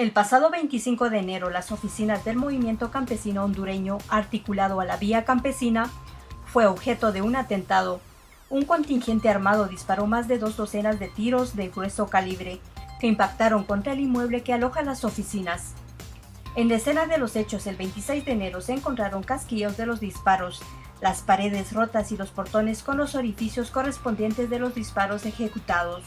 El pasado 25 de enero, las oficinas del movimiento campesino hondureño, articulado a la Vía Campesina, fue objeto de un atentado. Un contingente armado disparó más de 2 docenas de tiros de grueso calibre, que impactaron contra el inmueble que aloja las oficinas. En la escena de los hechos, el 26 de enero, se encontraron casquillos de los disparos, las paredes rotas y los portones con los orificios correspondientes de los disparos ejecutados.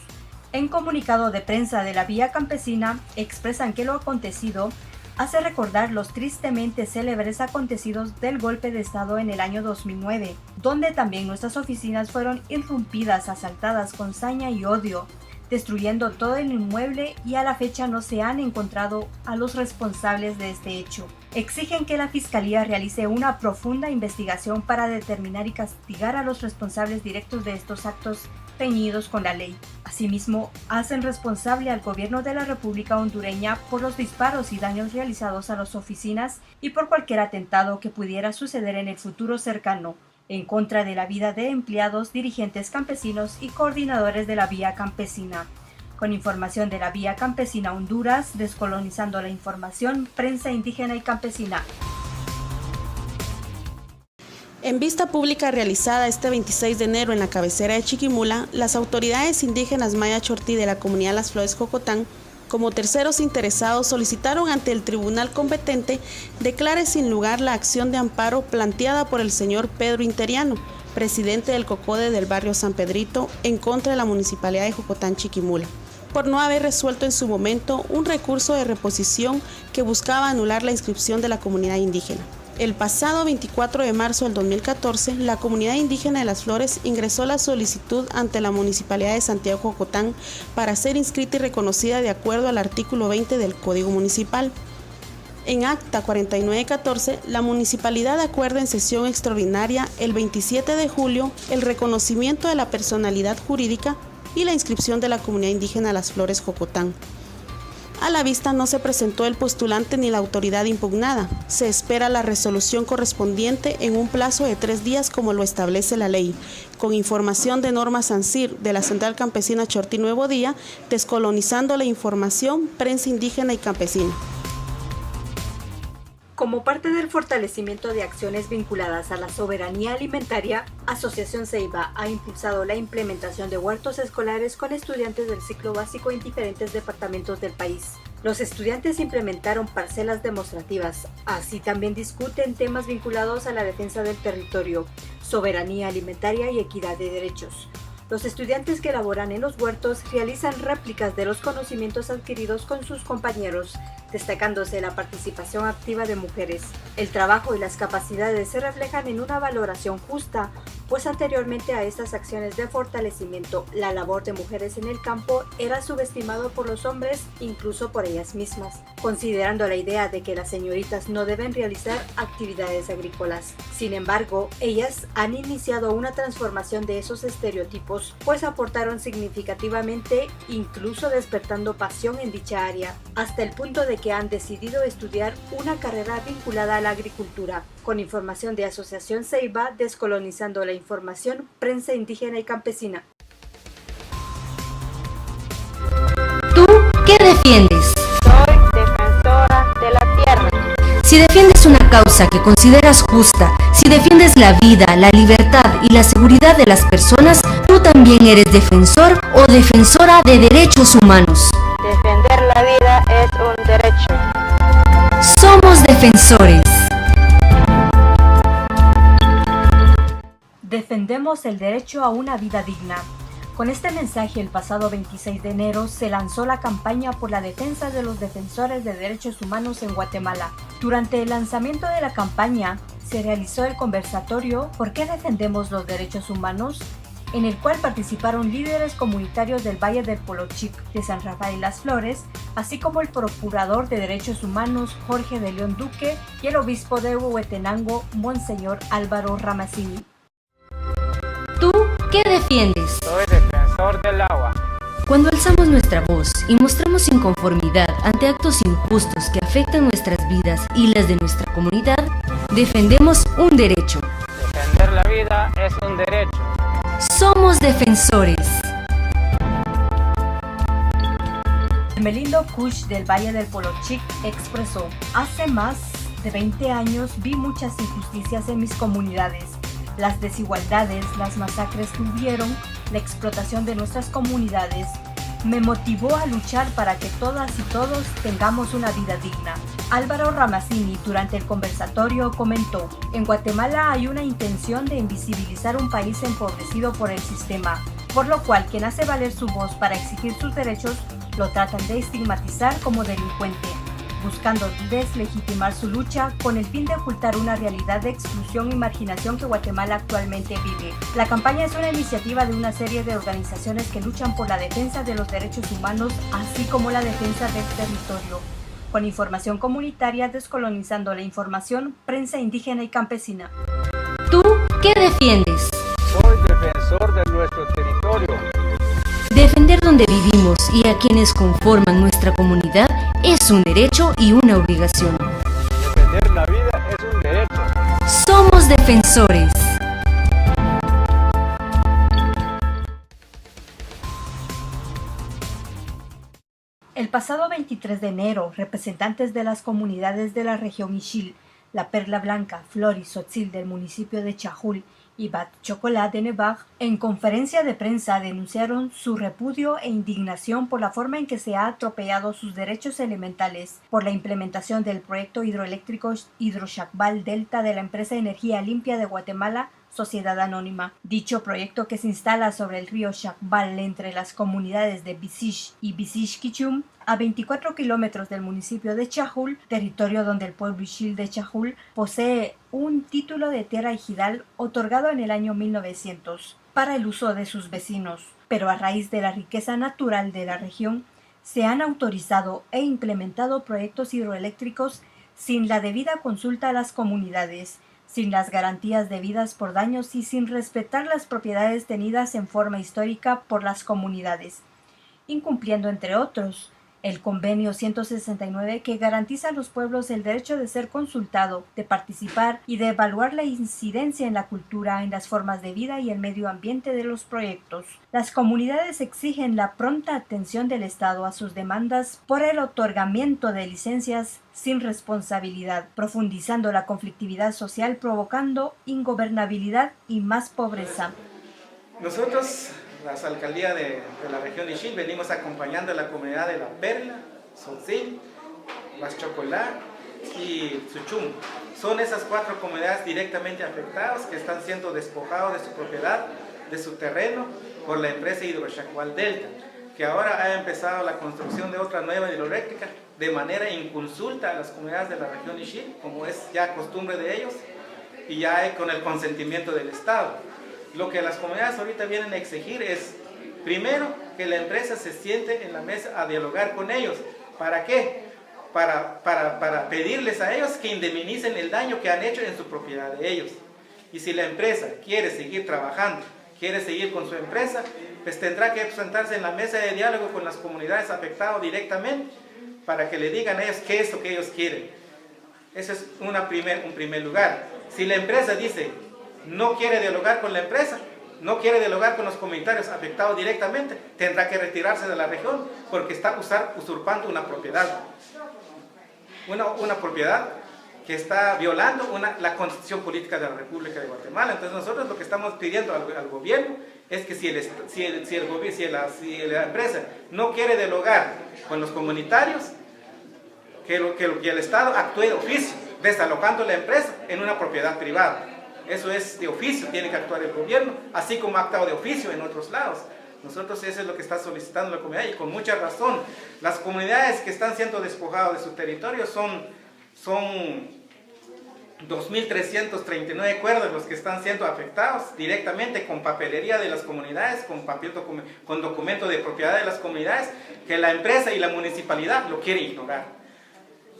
En comunicado de prensa de la Vía Campesina, expresan que lo acontecido hace recordar los tristemente célebres acontecidos del golpe de Estado en el año 2009, donde también nuestras oficinas fueron irrumpidas, asaltadas con saña y odio, destruyendo todo el inmueble, y a la fecha no se han encontrado a los responsables de este hecho. Exigen que la Fiscalía realice una profunda investigación para determinar y castigar a los responsables directos de estos actos reñidos con la ley. Asimismo, hacen responsable al gobierno de la República Hondureña por los disparos y daños realizados a las oficinas y por cualquier atentado que pudiera suceder en el futuro cercano, en contra de la vida de empleados, dirigentes campesinos y coordinadores de la Vía Campesina. Con información de la Vía Campesina Honduras, descolonizando la información, prensa indígena y campesina. En vista pública realizada este 26 de enero en la cabecera de Chiquimula, las autoridades indígenas Maya Chortí de la comunidad Las Flores Jocotán, como terceros interesados, solicitaron ante el tribunal competente declare sin lugar la acción de amparo planteada por el señor Pedro Interiano, presidente del COCODE del barrio San Pedrito, en contra de la municipalidad de Jocotán Chiquimula, por no haber resuelto en su momento un recurso de reposición que buscaba anular la inscripción de la comunidad indígena. El pasado 24 de marzo del 2014, la comunidad indígena de Las Flores ingresó la solicitud ante la Municipalidad de Santiago Jocotán para ser inscrita y reconocida de acuerdo al artículo 20 del Código Municipal. En acta 4914, la Municipalidad acuerda en sesión extraordinaria el 27 de julio el reconocimiento de la personalidad jurídica y la inscripción de la comunidad indígena Las Flores Jocotán. A la vista no se presentó el postulante ni la autoridad impugnada. Se espera la resolución correspondiente en un plazo de 3 días como lo establece la ley. Con información de Norma Sancir de la Central Campesina Chortí Nuevo Día, descolonizando la información, prensa indígena y campesina. Como parte del fortalecimiento de acciones vinculadas a la soberanía alimentaria, Asociación Ceiba ha impulsado la implementación de huertos escolares con estudiantes del ciclo básico en diferentes departamentos del país. Los estudiantes implementaron parcelas demostrativas, así también discuten temas vinculados a la defensa del territorio, soberanía alimentaria y equidad de derechos. Los estudiantes que laboran en los huertos realizan réplicas de los conocimientos adquiridos con sus compañeros, destacándose la participación activa de mujeres. El trabajo y las capacidades se reflejan en una valoración justa, pues anteriormente a estas acciones de fortalecimiento, la labor de mujeres en el campo era subestimado por los hombres, incluso por ellas mismas, considerando la idea de que las señoritas no deben realizar actividades agrícolas. Sin embargo, ellas han iniciado una transformación de esos estereotipos, pues aportaron significativamente, incluso despertando pasión en dicha área, hasta el punto de que han decidido estudiar una carrera vinculada a la agricultura. Con información de Asociación Ceiba, descolonizando la información, prensa indígena y campesina. ¿Tú qué defiendes? Soy defensora de la tierra. Si defiendes una causa que consideras justa, si defiendes la vida, la libertad y la seguridad de las personas, tú también eres defensor o defensora de derechos humanos. Defender la vida es un derecho. Somos defensores. Defendemos el derecho a una vida digna. Con este mensaje, el pasado 26 de enero se lanzó la campaña por la defensa de los defensores de derechos humanos en Guatemala. Durante el lanzamiento de la campaña, se realizó el conversatorio ¿Por qué defendemos los derechos humanos?, en el cual participaron líderes comunitarios del Valle del Polochic, de San Rafael Las Flores, así como el procurador de derechos humanos Jorge de León Duque y el obispo de Huehuetenango, Monseñor Álvaro Ramasini. ¿Tú qué defiendes? Soy defensor del agua. Cuando alzamos nuestra voz y mostramos inconformidad ante actos injustos que afectan nuestras vidas y las de nuestra comunidad, defendemos un derecho. Defender la vida es un derecho. Somos defensores. Melindo Kush del Valle del Polochic expresó: hace más de 20 años vi muchas injusticias en mis comunidades. Las desigualdades, las masacres que hubieron, la explotación de nuestras comunidades, me motivó a luchar para que todas y todos tengamos una vida digna. Álvaro Ramazzini durante el conversatorio comentó: en Guatemala hay una intención de invisibilizar un país empobrecido por el sistema, por lo cual quien hace valer su voz para exigir sus derechos lo tratan de estigmatizar como delincuente, buscando deslegitimar su lucha con el fin de ocultar una realidad de exclusión y marginación que Guatemala actualmente vive. La campaña es una iniciativa de una serie de organizaciones que luchan por la defensa de los derechos humanos, así como la defensa del territorio, con información comunitaria, descolonizando la información, prensa indígena y campesina. ¿Tú qué defiendes? Soy defensor de nuestro territorio. Defender donde vivimos y a quienes conforman nuestra comunidad es un derecho y una obligación. Defender la vida es un derecho. Somos defensores. El pasado 23 de enero, representantes de las comunidades de la región Ixil, La Perla Blanca, Flor y Tzotzil del municipio de Chajul y Bat Chocolá de Nevaj, en conferencia de prensa denunciaron su repudio e indignación por la forma en que se ha atropellado sus derechos elementales por la implementación del proyecto hidroeléctrico Hidrochacbal Delta de la empresa Energía Limpia de Guatemala, Sociedad Anónima. Dicho proyecto, que se instala sobre el río Chacbal entre las comunidades de Bisish y Bisish Quichum, a 24 kilómetros del municipio de Chajul, territorio donde el pueblo Ixil de Chajul posee un título de tierra ejidal otorgado en el año 1900 para el uso de sus vecinos, pero a raíz de la riqueza natural de la región, se han autorizado e implementado proyectos hidroeléctricos sin la debida consulta a las comunidades, sin las garantías debidas por daños y sin respetar las propiedades tenidas en forma histórica por las comunidades, incumpliendo, entre otros, el convenio 169 que garantiza a los pueblos el derecho de ser consultado, de participar y de evaluar la incidencia en la cultura, en las formas de vida y el medio ambiente de los proyectos. Las comunidades exigen la pronta atención del Estado a sus demandas por el otorgamiento de licencias sin responsabilidad, profundizando la conflictividad social, provocando ingobernabilidad y más pobreza. Nosotros, las alcaldías de la región de Ixil, venimos acompañando a la comunidad de La Perla, Tzotzil, Las Chocolá y Tzuchum. Son esas 4 comunidades directamente afectadas que están siendo despojados de su propiedad, de su terreno, por la empresa Hidrochacbal Delta, que ahora ha empezado la construcción de otra nueva hidroeléctrica de manera inconsulta a las comunidades de la región de Ixil, como es ya costumbre de ellos, y ya con el consentimiento del Estado. Lo que las comunidades ahorita vienen a exigir es, primero, que la empresa se siente en la mesa a dialogar con ellos. ¿Para qué? Para pedirles a ellos que indemnicen el daño que han hecho en su propiedad de ellos. Y si la empresa quiere seguir trabajando, quiere seguir con su empresa, pues tendrá que sentarse en la mesa de diálogo con las comunidades afectadas directamente para que le digan a ellos qué es lo que ellos quieren. Ese es un primer lugar. Si la empresa dice no quiere dialogar con la empresa, no quiere dialogar con los comunitarios afectados directamente, tendrá que retirarse de la región porque está usurpando una propiedad. Una propiedad que está violando la Constitución Política de la República de Guatemala. Entonces nosotros lo que estamos pidiendo al gobierno es que si la empresa no quiere dialogar con los comunitarios, que el Estado actúe de oficio, desalojando la empresa en una propiedad privada. Eso es de oficio, tiene que actuar el gobierno, así como ha actuado de oficio en otros lados. Nosotros eso es lo que está solicitando la comunidad y con mucha razón. Las comunidades que están siendo despojadas de su territorio son 2.339 cuerdas los que están siendo afectados directamente con papelería de las comunidades, con documento de propiedad de las comunidades, que la empresa y la municipalidad lo quieren ignorar.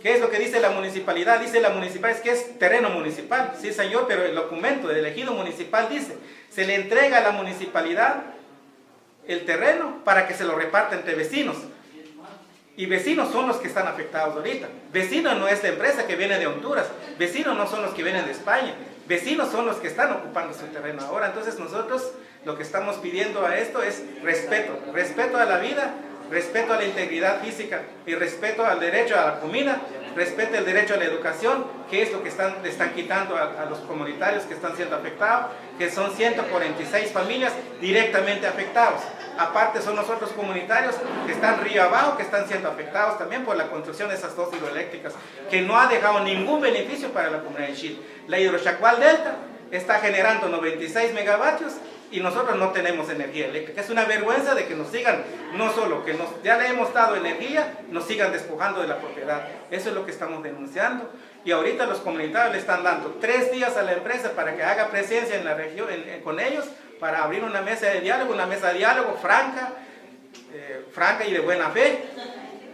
¿Qué es lo que dice la municipalidad? Dice la municipalidad que es terreno municipal. Sí, señor, pero el documento del ejido municipal dice, se le entrega a la municipalidad el terreno para que se lo reparta entre vecinos. Y vecinos son los que están afectados ahorita. Vecinos no es la empresa que viene de Honduras. Vecinos no son los que vienen de España. Vecinos son los que están ocupando su terreno ahora. Entonces nosotros lo que estamos pidiendo a esto es respeto. Respeto a la vida, respeto a la integridad física y respeto al derecho a la comida, respeto el derecho a la educación, que es lo que le están quitando a los comunitarios que están siendo afectados, que son 146 familias directamente afectados. Aparte son los otros comunitarios que están río abajo, que están siendo afectados también por la construcción de esas 2 hidroeléctricas, que no ha dejado ningún beneficio para la comunidad de Chile. La Hidrochacual Delta está generando 96 megavatios y nosotros no tenemos energía eléctrica. Es una vergüenza de que nos sigan, no solo que ya le hemos dado energía, nos sigan despojando de la propiedad. Eso es lo que estamos denunciando. Y ahorita los comunitarios le están dando 3 días a la empresa para que haga presencia en la región, con ellos, para abrir una mesa de diálogo franca y de buena fe.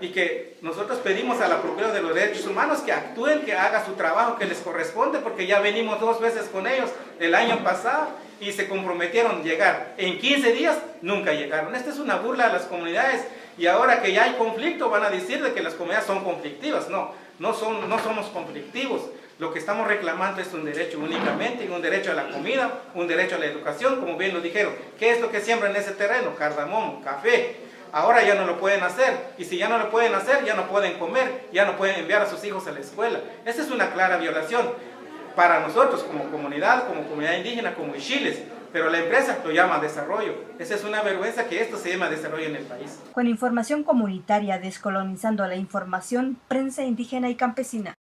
Y que nosotros pedimos a la Procuraduría de los Derechos Humanos que actúen, que haga su trabajo que les corresponde, porque ya venimos 2 veces con ellos el año pasado y se comprometieron a llegar. En 15 días nunca llegaron. Esta es una burla a las comunidades, y ahora que ya hay conflicto van a decir de que las comunidades son conflictivas. No somos conflictivos. Lo que estamos reclamando es un derecho únicamente, un derecho a la comida, un derecho a la educación, como bien lo dijeron. ¿Qué es lo que siembran en ese terreno? Cardamomo, café. Ahora ya no lo pueden hacer, y si ya no lo pueden hacer, ya no pueden comer, ya no pueden enviar a sus hijos a la escuela. Esa es una clara violación para nosotros como comunidad indígena, como Ichiles, pero la empresa lo llama desarrollo. Esa es una vergüenza que esto se llama desarrollo en el país. Con información comunitaria, descolonizando la información, prensa indígena y campesina.